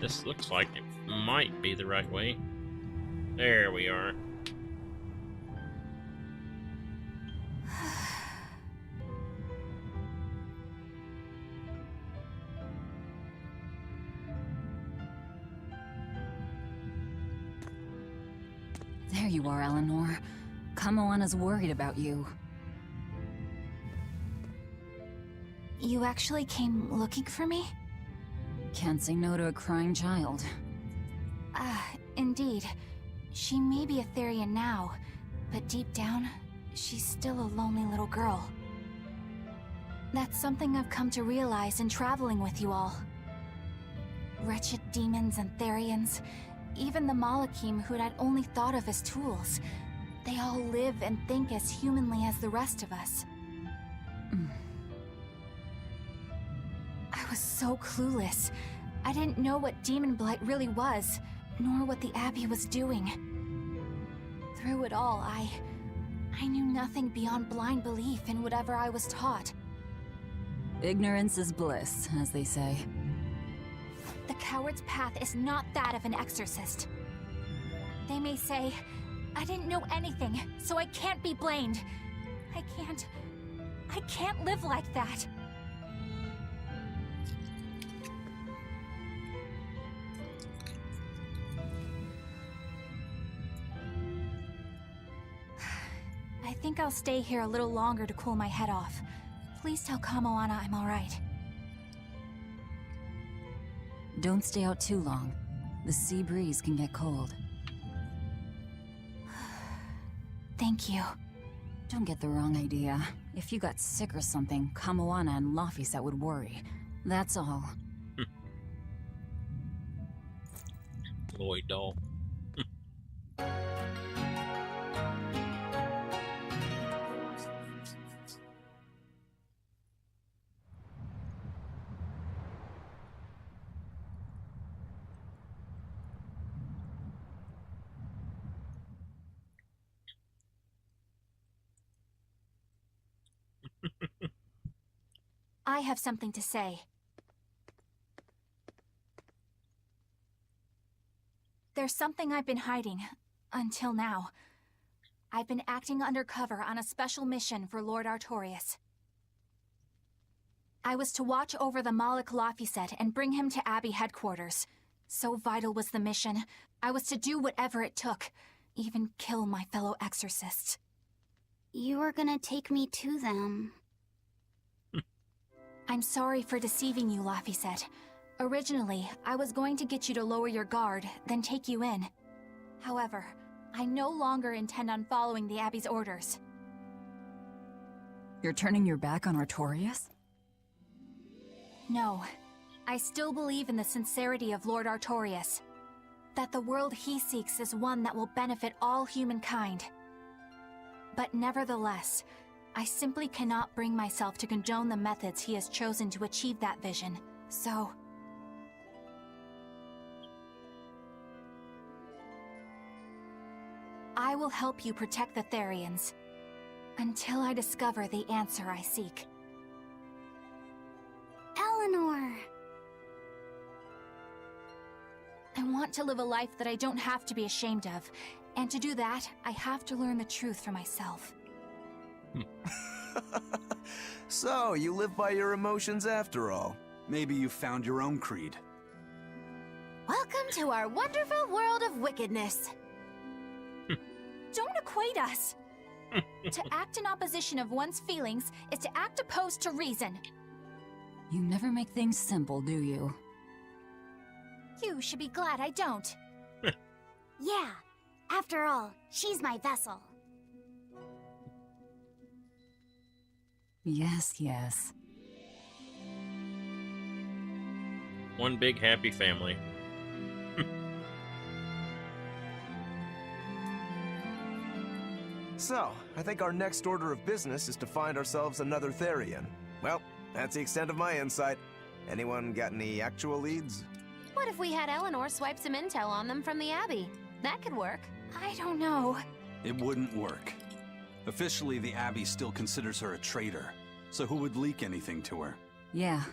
This looks like it might be the right way. There we are. There you are, Eleanor. Kamoana's worried about you. You actually came looking for me? Can't say no to a crying child. Indeed. She may be a Therian now, but deep down, she's still a lonely little girl. That's something I've come to realize in traveling with you all. Wretched demons and Therians, even the Malakim who'd I'd only thought of as tools, they all live and think as humanly as the rest of us. I was so clueless. I didn't know what demon blight really was, nor what the Abbey was doing. Through it all, I knew nothing beyond blind belief in whatever I was taught. Ignorance is bliss, as they say. The coward's path is not that of an exorcist. They may say, I didn't know anything, so I can't be blamed. I can't live like that. I think I'll stay here a little longer to cool my head off. Please tell Kamoana I'm alright. Don't stay out too long. The sea breeze can get cold. Thank you. Don't get the wrong idea. If you got sick or something, Kamoana and Laphicet would worry. That's all. Lloyd doll. I have something to say. There's something I've been hiding, until now. I've been acting undercover on a special mission for Lord Artorias. I was to watch over the Malik Laphicet and bring him to Abbey headquarters. So vital was the mission, I was to do whatever it took, even kill my fellow exorcists. You were gonna take me to them. I'm sorry for deceiving you, Laphicet. Originally, I was going to get you to lower your guard, then take you in. However, I no longer intend on following the Abbey's orders. You're turning your back on Artorias? No. I still believe in the sincerity of Lord Artorias. That the world he seeks is one that will benefit all humankind. But nevertheless, I simply cannot bring myself to condone the methods he has chosen to achieve that vision, so... I will help you protect the Therians, until I discover the answer I seek. Eleanor! I want to live a life that I don't have to be ashamed of, and to do that, I have to learn the truth for myself. So, you live by your emotions after all. Maybe you found your own creed. Welcome to our wonderful world of wickedness. Don't equate us! To act in opposition of one's feelings is to act opposed to reason. You never make things simple, do you? You should be glad I don't. Yeah. After all, she's my vessel. Yes, yes. One big happy family. So, I think our next order of business is to find ourselves another Therian. Well, that's the extent of my insight. Anyone got any actual leads? What if we had Eleanor swipe some intel on them from the Abbey? That could work. I don't know. It wouldn't work. Officially, the Abbey still considers her a traitor. So who would leak anything to her? Yeah.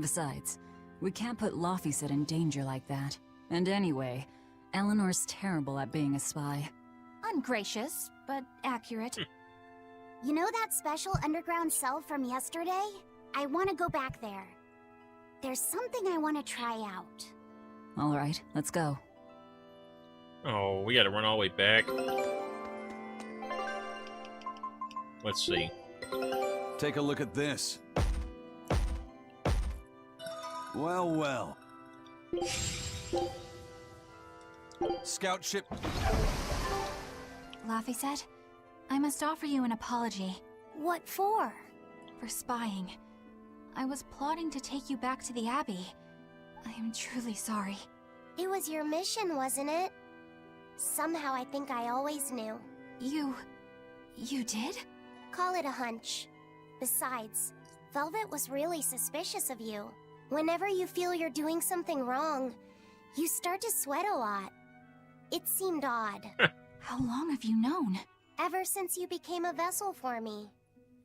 Besides, We can't put Laufeyset in danger like that. And anyway, Eleanor's terrible at being a spy. Ungracious, but accurate. You know that special underground cell from yesterday? I want to go back there. There's something I want to try out. Alright, let's go. Oh, we gotta run all the way back. Let's see. Take a look at this. Well, well. Scout ship. Laufeyset, I must offer you an apology. What for? For spying. I was plotting to take you back to the Abbey. I am truly sorry. It was your mission, wasn't it? Somehow I think I always knew. You did? Call it a hunch. Besides, Velvet was really suspicious of you. Whenever you feel you're doing something wrong, you start to sweat a lot. It seemed odd. How long have you known? Ever since you became a vessel for me.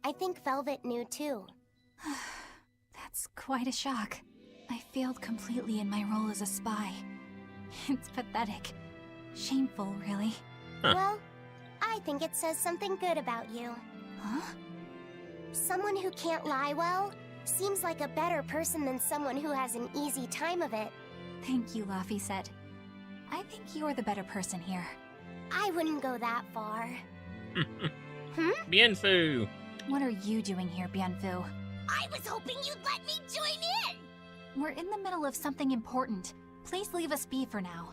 I think Velvet knew too. That's quite a shock. I failed completely in my role as a spy. It's pathetic. Shameful, really. Well, I think it says something good about you. Huh? Someone who can't lie well seems like a better person than someone who has an easy time of it. Thank you, Laufeyset. I think you're the better person here. I wouldn't go that far. Bien Fu! What are you doing here, Bienfu? I was hoping you'd let me join in! We're in the middle of something important. Please leave us be for now.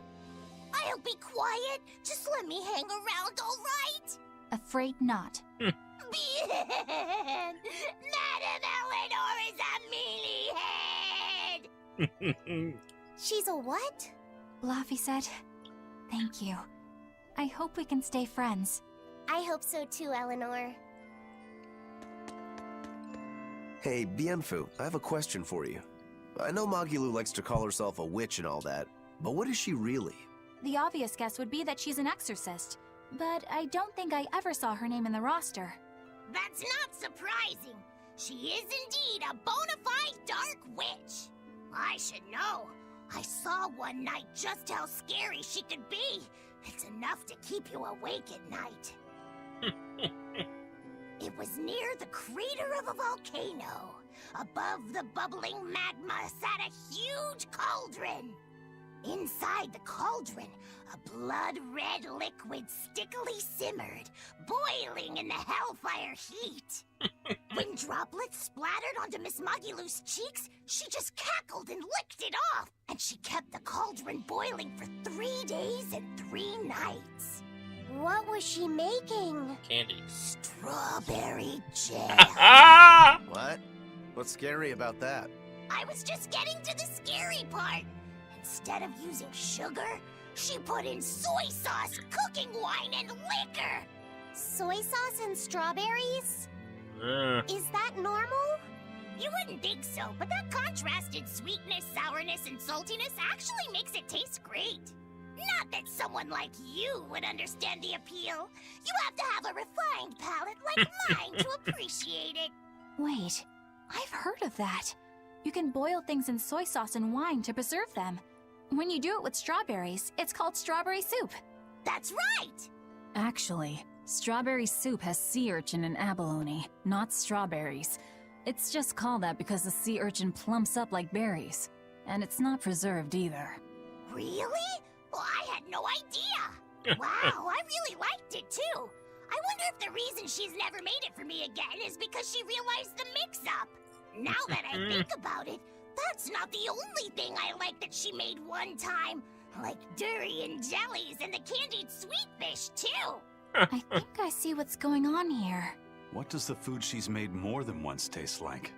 I'll be quiet. Just let me hang around, all right? Afraid not. Bien! Madame Eleanor is a mealy head! She's a what? Laufeyset, thank you. I hope we can stay friends. I hope so too, Eleanor. Hey, Bienfu, I have a question for you. I know Magilu likes to call herself a witch and all that, but what is she really? The obvious guess would be that she's an exorcist, but I don't think I ever saw her name in the roster. That's not surprising. She is indeed a bona fide dark witch. I should know. I saw one night just how scary she could be. It's enough to keep you awake at night. It was near the crater of a volcano. Above the bubbling magma sat a huge cauldron. Inside the cauldron, a blood-red liquid stickily simmered, boiling in the hellfire heat. When droplets splattered onto Miss Magilu's cheeks, she just cackled and licked it off. And she kept the cauldron boiling for 3 days and 3 nights. What was she making? Candy. Strawberry jam. Ah! What? What's scary about that? I was just getting to the scary part. Instead of using sugar, she put in soy sauce, cooking wine, and liquor. Soy sauce and strawberries? Is that normal? You wouldn't think so, but that contrasted sweetness, sourness, and saltiness actually makes it taste great. Not that someone like you would understand the appeal. You have to have a refined palate like mine to appreciate it. Wait, I've heard of that. You can boil things in soy sauce and wine to preserve them. When you do it with strawberries, it's called strawberry soup. That's right! Actually, strawberry soup has sea urchin and abalone, not strawberries. It's just called that because the sea urchin plumps up like berries. And it's not preserved either. Really? Well, I had no idea. Wow, I really liked it too. I wonder if the reason she's never made it for me again is because she realized the mix-up. Now that I think about it, that's not the only thing I like that she made one time. Like durian jellies and the candied sweet fish too. I think I see what's going on here. What does the food she's made more than once taste like?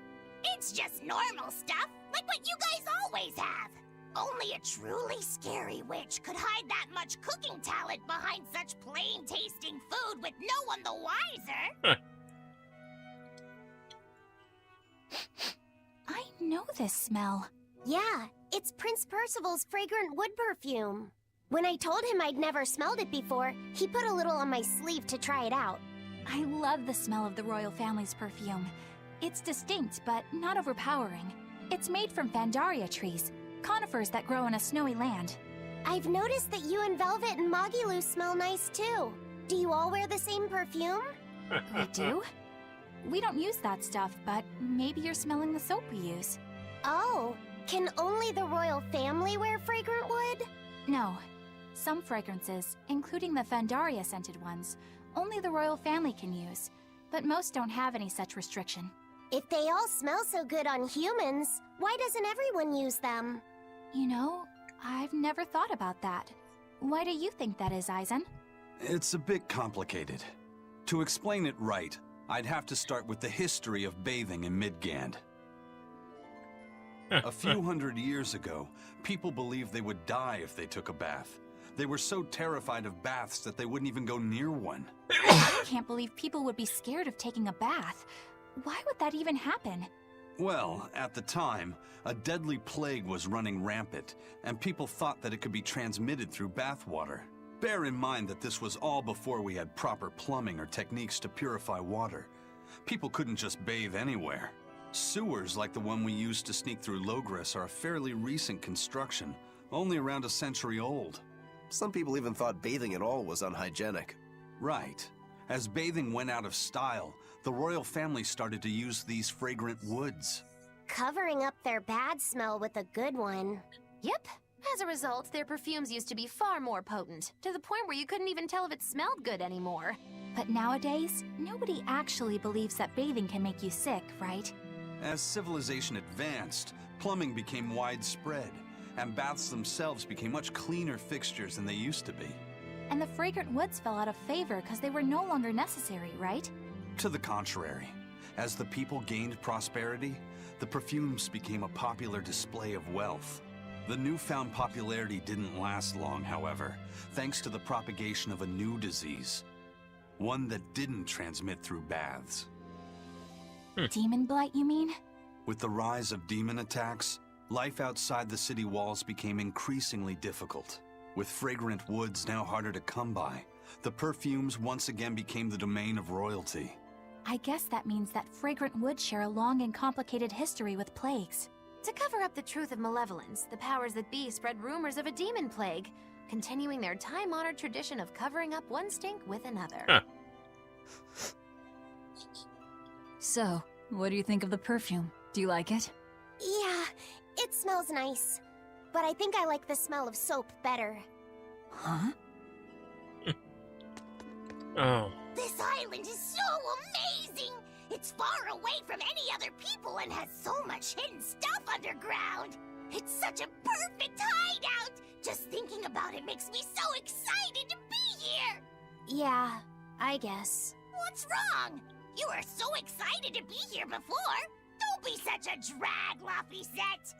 It's just normal stuff, like what you guys always have. Only a truly scary witch could hide that much cooking talent behind such plain-tasting food with no one the wiser. I know this smell. Yeah, it's Prince Percival's fragrant wood perfume. When I told him I'd never smelled it before, he put a little on my sleeve to try it out. I love the smell of the royal family's perfume. It's distinct, but not overpowering. It's made from Fandaria trees, conifers that grow in a snowy land. I've noticed that you and Velvet and Mogiloo smell nice too. Do you all wear the same perfume? We do? We don't use that stuff, but maybe you're smelling the soap we use. Oh, can only the royal family wear fragrant wood? No. Some fragrances, including the Fandaria scented ones, only the royal family can use, but most don't have any such restriction. If they all smell so good on humans, why doesn't everyone use them? You know, I've never thought about that. Why do you think that is, Aizen? It's a bit complicated. To explain it right, I'd have to start with the history of bathing in Midgand. A few hundred years ago, people believed they would die if they took a bath. They were so terrified of baths that they wouldn't even go near one. I can't believe people would be scared of taking a bath. Why would that even happen? Well, at the time, a deadly plague was running rampant, and people thought that it could be transmitted through bathwater. Bear in mind that this was all before we had proper plumbing or techniques to purify water. People couldn't just bathe anywhere. Sewers like the one we used to sneak through Logres are a fairly recent construction, only around a century old. Some people even thought bathing at all was unhygienic. Right. As bathing went out of style, the royal family started to use these fragrant woods. Covering up their bad smell with a good one. Yep. As a result, their perfumes used to be far more potent, to the point where you couldn't even tell if it smelled good anymore. But nowadays, nobody actually believes that bathing can make you sick, right? As civilization advanced, plumbing became widespread, and baths themselves became much cleaner fixtures than they used to be. And the fragrant woods fell out of favor because they were no longer necessary, right? To the contrary, as the people gained prosperity, the perfumes became a popular display of wealth. The newfound popularity didn't last long, however, thanks to the propagation of a new disease. One that didn't transmit through baths. Demon blight, you mean? With the rise of demon attacks, life outside the city walls became increasingly difficult. With fragrant woods now harder to come by, the perfumes once again became the domain of royalty. I guess that means that fragrant woods share a long and complicated history with plagues. To cover up the truth of malevolence, the powers that be spread rumors of a demon plague, continuing their time-honored tradition of covering up one stink with another. Huh. So, what do you think of the perfume? Do you like it? Yeah, it smells nice. But I think I like the smell of soap better. Huh? Oh. This island is so amazing! It's far away from any other people and has so much hidden stuff underground! It's such a perfect hideout! Just thinking about it makes me so excited to be here! Yeah, I guess. What's wrong? You were so excited to be here before! Don't be such a drag, Laphicet!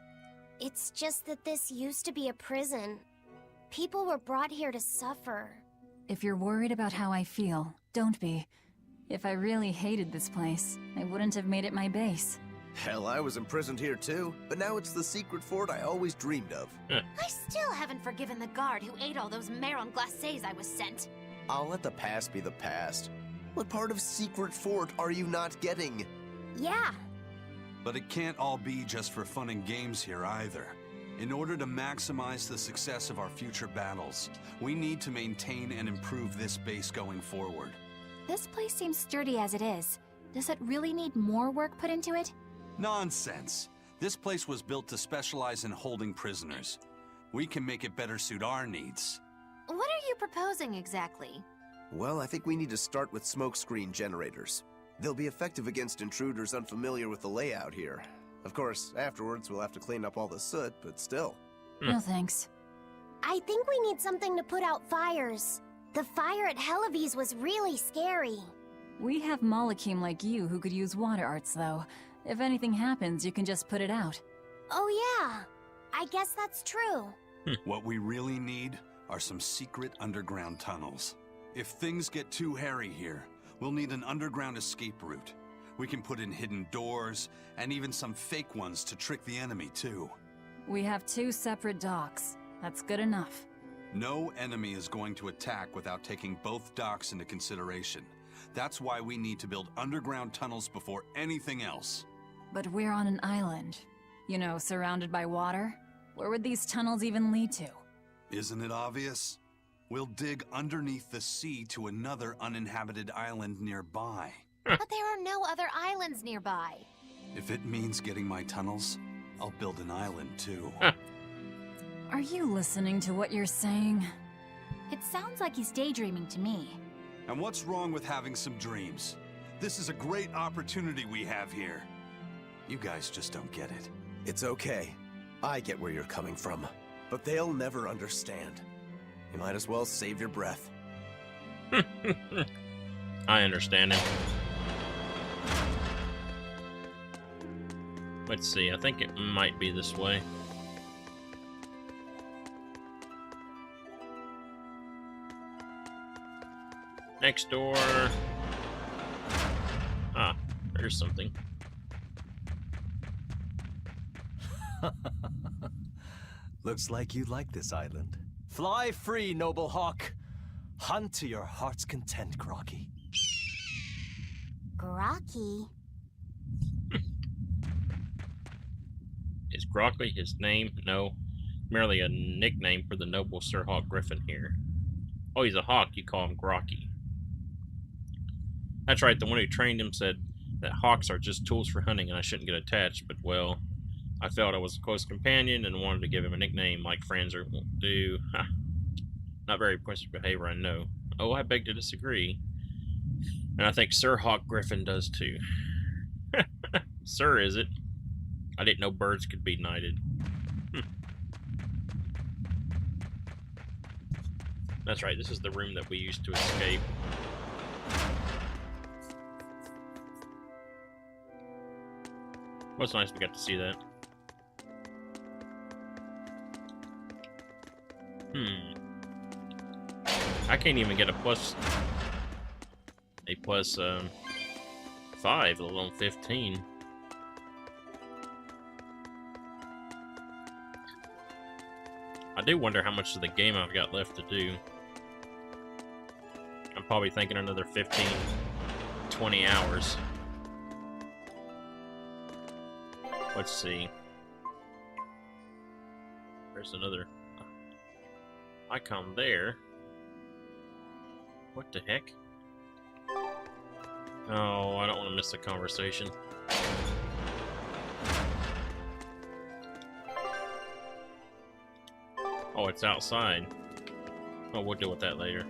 It's just that this used to be a prison. People were brought here to suffer. If you're worried about how I feel, don't be. If I really hated this place, I wouldn't have made it my base. Hell, I was imprisoned here too, but now it's the secret fort I always dreamed of. I still haven't forgiven the guard who ate all those marron glacés I was sent. I'll let the past be the past. What part of secret fort are you not getting? Yeah, But it can't all be just for fun and games here either. In order to maximize the success of our future battles, we need to maintain and improve this base going forward. This place seems sturdy as it is. Does it really need more work put into it? Nonsense. This place was built to specialize in holding prisoners. We can make it better suit our needs. What are you proposing exactly? Well, I think we need to start with smokescreen generators. They'll be effective against intruders unfamiliar with the layout here. Of course, afterwards we'll have to clean up all the soot, but still. No thanks. I think we need something to put out fires. The fire at Helavi's was really scary. We have Malakim like you who could use water arts, though. If anything happens, you can just put it out. Oh yeah, I guess that's true. What we really need are some secret underground tunnels. If things get too hairy here, we'll need an underground escape route. We can put in hidden doors, and even some fake ones to trick the enemy too. We have 2 separate docks. That's good enough. No enemy is going to attack without taking both docks into consideration. That's why we need to build underground tunnels before anything else. But we're on an island. You know, surrounded by water? Where would these tunnels even lead to? Isn't it obvious? We'll dig underneath the sea to another uninhabited island nearby. But there are no other islands nearby. If it means getting my tunnels, I'll build an island too. Are you listening to what you're saying? It sounds like he's daydreaming to me. And what's wrong with having some dreams? This is a great opportunity we have here. You guys just don't get it. It's okay. I get where you're coming from. But they'll never understand. You might as well save your breath. I understand him. Let's see, I think it might be this way. Next door. Ah, there's something. Looks like you like this island. Fly free, noble hawk. Hunt to your heart's content, Groggy. Grocky. Is Grockley his name? No, merely a nickname for the noble Sir Hawk Griffin here. Oh, he's a hawk, you call him Grocky. That's right, the one who trained him said that hawks are just tools for hunting and I shouldn't get attached, but well, I felt I was a close companion and wanted to give him a nickname like friends do. Ha. Not very impressive behavior, I know. Oh, I beg to disagree. And I think Sir Hawk Griffin does too. Sir, is it? I didn't know birds could be knighted. That's right, this is the room that we used to escape. Well, it's nice we got to see that. I can't even get a plus 5, let alone 15. I do wonder how much of the game I've got left to do. I'm probably thinking another 15, 20 hours. Let's see. There's another icon there. What the heck? Oh, I don't want to miss the conversation. Oh, it's outside. Oh, we'll deal with that later.